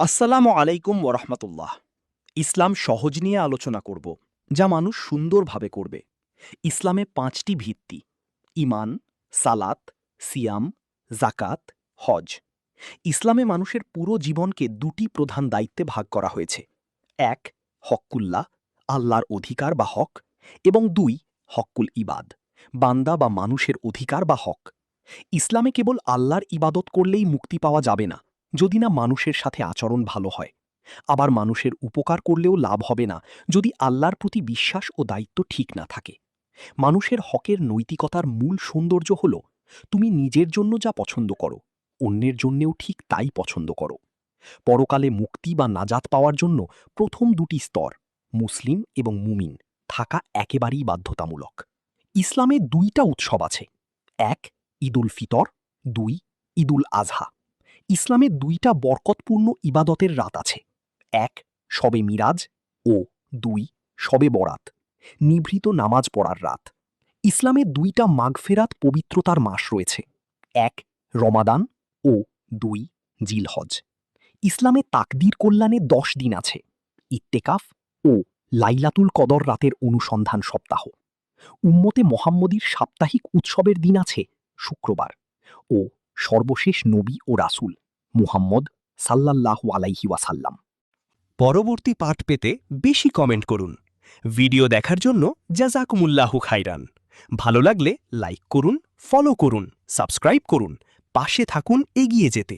আসসালামু আলাইকুম ওরহমতুল্লাহ। ইসলাম সহজ নিয়ে আলোচনা করব, যা মানুষ সুন্দরভাবে করবে। ইসলামে ৫টি ভিত্তি: ঈমান, সালাত, সিয়াম, জাকাত, হজ। ইসলামে মানুষের পুরো জীবনকে ২টি প্রধান দায়িত্বে ভাগ করা হয়েছে: ১ হক্কুল্লাহ, আল্লাহর অধিকার বা হক, এবং ২ হক্কুল ইবাদ, বান্দা বা মানুষের অধিকার বা হক। ইসলামে কেবল আল্লাহর ইবাদত করলেই মুক্তি পাওয়া যাবে না, যদি না মানুষের সাথে আচরণ ভালো হয়। আবার মানুষের উপকার করলেও লাভ হবে না, যদি আল্লাহর প্রতি বিশ্বাস ও দায়িত্ব ঠিক না থাকে। মানুষের হকের নৈতিকতার মূল সৌন্দর্য হল, তুমি নিজের জন্য যা পছন্দ করো, অন্যের জন্যেও ঠিক তাই পছন্দ করো। পরকালে মুক্তি বা নাজাত পাওয়ার জন্য প্রথম ২টি স্তর, মুসলিম এবং মুমিন, থাকা একেবারেই বাধ্যতামূলক। ইসলামে ২টা উৎসব আছে: ১ ঈদুল ফিতর, ২ ঈদুল আজহা। ইসলামে ২টা বরকতপূর্ণ ইবাদতের রাত আছে: ১ শবে মিরাজ ও ২ শবে বরাত, নিভৃত নামাজ পড়ার রাত। ইসলামে ২টা মাগফেরাত পবিত্রতার মাস রয়েছে: ১ রমাদান ও ২ জিলহজ। ইসলামে তাকদীর কল্যাণে ১০ দিন আছে: ইত্তেকাফ ও লাইলাতুল কদর রাতের অনুসন্ধান সপ্তাহ। উম্মতে মোহাম্মদীর সাপ্তাহিক উৎসবের দিন আছে শুক্রবার। ও সর্বশেষ নবী ও রাসূল মুহাম্মদ সাল্লাল্লাহু আলাইহি ওয়াসাল্লাম। পরবর্তী পাঠ পেতে বেশি কমেন্ট করুন। ভিডিও দেখার জন্য জাযাকুমুল্লাহু খাইরান। ভালো লাগলে লাইক করুন, ফলো করুন, সাবস্ক্রাইব করুন, পাশে থাকুন এগিয়ে যেতে।